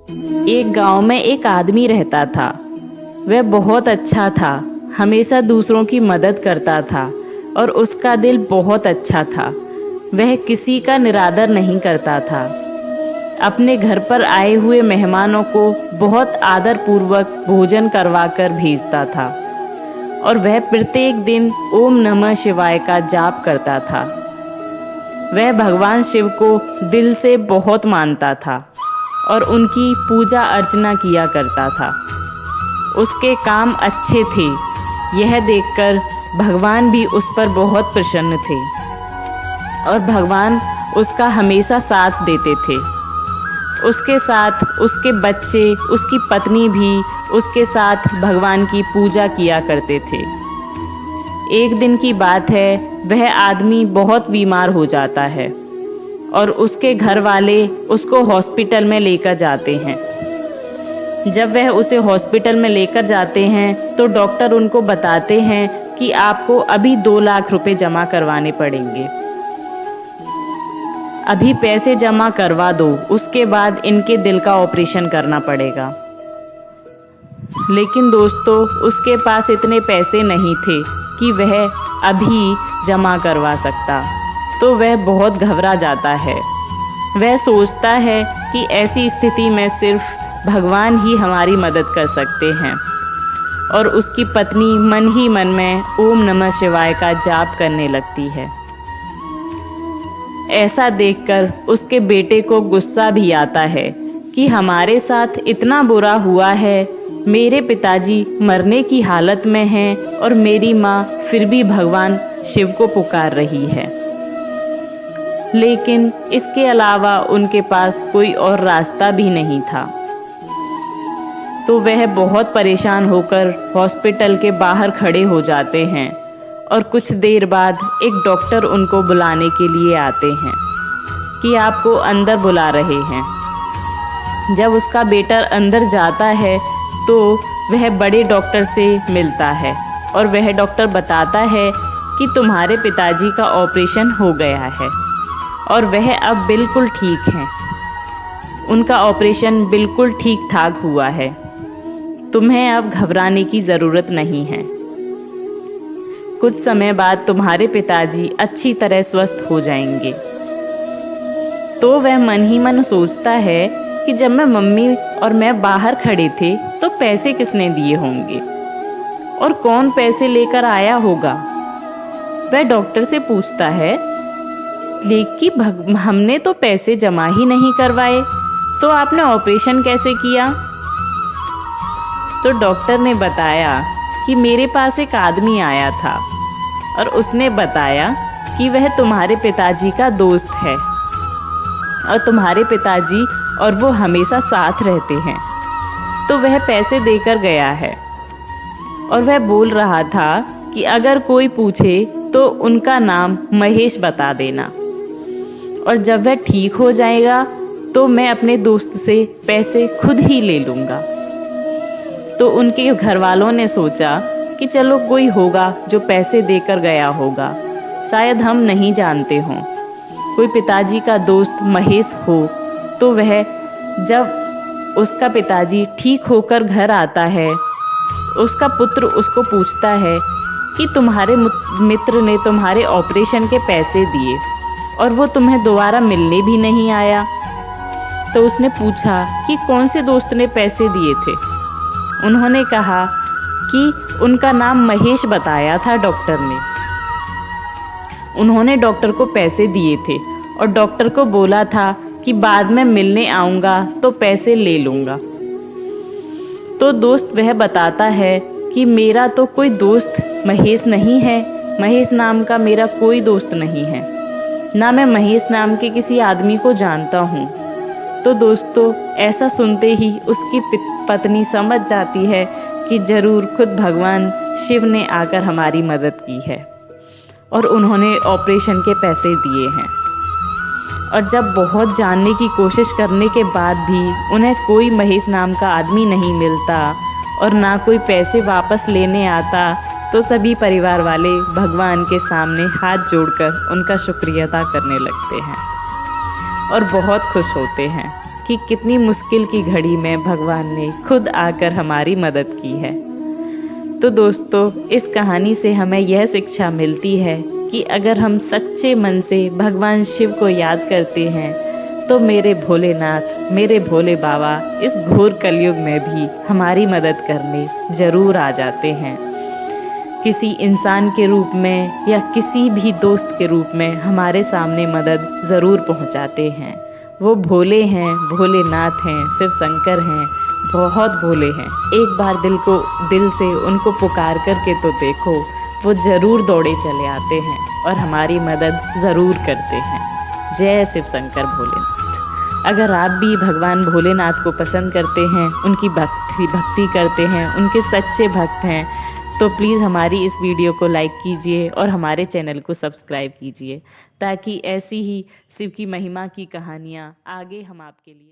एक गांव में एक आदमी रहता था। वह बहुत अच्छा था, हमेशा दूसरों की मदद करता था और उसका दिल बहुत अच्छा था। वह किसी का निरादर नहीं करता था। अपने घर पर आए हुए मेहमानों को बहुत आदरपूर्वक भोजन करवाकर भेजता था और वह प्रत्येक दिन ओम नमः शिवाय का जाप करता था। वह भगवान शिव को दिल से बहुत मानता था और उनकी पूजा अर्चना किया करता था। उसके काम अच्छे थे, यह देखकर भगवान भी उस पर बहुत प्रसन्न थे और भगवान उसका हमेशा साथ देते थे। उसके साथ उसके बच्चे, उसकी पत्नी भी उसके साथ भगवान की पूजा किया करते थे। एक दिन की बात है, वह आदमी बहुत बीमार हो जाता है और उसके घर वाले उसको हॉस्पिटल में लेकर जाते हैं। जब वह उसे हॉस्पिटल में लेकर जाते हैं तो डॉक्टर उनको बताते हैं कि आपको अभी 2 लाख रुपए जमा करवाने पड़ेंगे। अभी पैसे जमा करवा दो, उसके बाद इनके दिल का ऑपरेशन करना पड़ेगा। लेकिन दोस्तों, उसके पास इतने पैसे नहीं थे कि वह अभी जमा करवा सकता, तो वह बहुत घबरा जाता है। वह सोचता है कि ऐसी स्थिति में सिर्फ भगवान ही हमारी मदद कर सकते हैं और उसकी पत्नी मन ही मन में ओम नमः शिवाय का जाप करने लगती है। ऐसा देखकर उसके बेटे को गुस्सा भी आता है कि हमारे साथ इतना बुरा हुआ है, मेरे पिताजी मरने की हालत में हैं और मेरी माँ फिर भी भगवान शिव को पुकार रही है। लेकिन इसके अलावा उनके पास कोई और रास्ता भी नहीं था। तो वह बहुत परेशान होकर हॉस्पिटल के बाहर खड़े हो जाते हैं और कुछ देर बाद एक डॉक्टर उनको बुलाने के लिए आते हैं कि आपको अंदर बुला रहे हैं। जब उसका बेटा अंदर जाता है तो वह बड़े डॉक्टर से मिलता है और वह डॉक्टर बताता है कि तुम्हारे पिताजी का ऑपरेशन हो गया है और वह अब बिल्कुल ठीक हैं। उनका ऑपरेशन बिल्कुल ठीक ठाक हुआ है। तुम्हें अब घबराने की ज़रूरत नहीं है। कुछ समय बाद तुम्हारे पिताजी अच्छी तरह स्वस्थ हो जाएंगे। तो वह मन ही मन सोचता है कि जब मम्मी और मैं बाहर खड़े थे तो पैसे किसने दिए होंगे और कौन पैसे लेकर आया होगा। वह डॉक्टर से पूछता है, लेकिन हमने तो पैसे जमा ही नहीं करवाए, तो आपने ऑपरेशन कैसे किया? तो डॉक्टर ने बताया कि मेरे पास एक आदमी आया था और उसने बताया कि वह तुम्हारे पिताजी का दोस्त है और तुम्हारे पिताजी और वो हमेशा साथ रहते हैं, तो वह पैसे देकर गया है। और वह बोल रहा था कि अगर कोई पूछे तो उनका नाम महेश बता देना और जब वह ठीक हो जाएगा तो मैं अपने दोस्त से पैसे खुद ही ले लूँगा। तो उनके घर वालों ने सोचा कि चलो कोई होगा जो पैसे देकर गया होगा, शायद हम नहीं जानते हों। कोई पिताजी का दोस्त महेश हो। तो वह जब उसका पिताजी ठीक होकर घर आता है, उसका पुत्र उसको पूछता है कि तुम्हारे मित्र ने तुम्हारे ऑपरेशन के पैसे दिए और वो तुम्हें दोबारा मिलने भी नहीं आया। तो उसने पूछा कि कौन से दोस्त ने पैसे दिए थे। उन्होंने कहा कि उनका नाम महेश बताया था डॉक्टर ने। उन्होंने डॉक्टर को पैसे दिए थे और डॉक्टर को बोला था कि बाद में मिलने आऊँगा तो पैसे ले लूँगा। तो दोस्त वह बताता है कि मेरा तो कोई दोस्त महेश नहीं है, महेश नाम का मेरा कोई दोस्त नहीं है, ना मैं महेश नाम के किसी आदमी को जानता हूँ। तो दोस्तों, ऐसा सुनते ही उसकी पत्नी समझ जाती है कि ज़रूर खुद भगवान शिव ने आकर हमारी मदद की है और उन्होंने ऑपरेशन के पैसे दिए हैं। और जब बहुत जानने की कोशिश करने के बाद भी उन्हें कोई महेश नाम का आदमी नहीं मिलता और ना कोई पैसे वापस लेने आता, तो सभी परिवार वाले भगवान के सामने हाथ जोड़कर उनका शुक्रिया अदा करने लगते हैं और बहुत खुश होते हैं कि कितनी मुश्किल की घड़ी में भगवान ने खुद आकर हमारी मदद की है। तो दोस्तों, इस कहानी से हमें यह शिक्षा मिलती है कि अगर हम सच्चे मन से भगवान शिव को याद करते हैं तो मेरे भोलेनाथ, मेरे भोले बाबा इस घोर कलयुग में भी हमारी मदद करने ज़रूर आ जाते हैं। किसी इंसान के रूप में या किसी भी दोस्त के रूप में हमारे सामने मदद ज़रूर पहुंचाते हैं। वो भोले हैं, भोलेनाथ हैं, शिव शंकर हैं, बहुत भोले हैं। एक बार दिल से उनको पुकार करके तो देखो, वो ज़रूर दौड़े चले आते हैं और हमारी मदद ज़रूर करते हैं। जय शिव शंकर भोलेनाथ। अगर आप भी भगवान भोलेनाथ को पसंद करते हैं, उनकी भक्ति करते हैं, उनके सच्चे भक्त हैं, तो प्लीज़ हमारी इस वीडियो को लाइक कीजिए और हमारे चैनल को सब्सक्राइब कीजिए, ताकि ऐसी ही शिव की महिमा की कहानियाँ आगे हम आपके लिए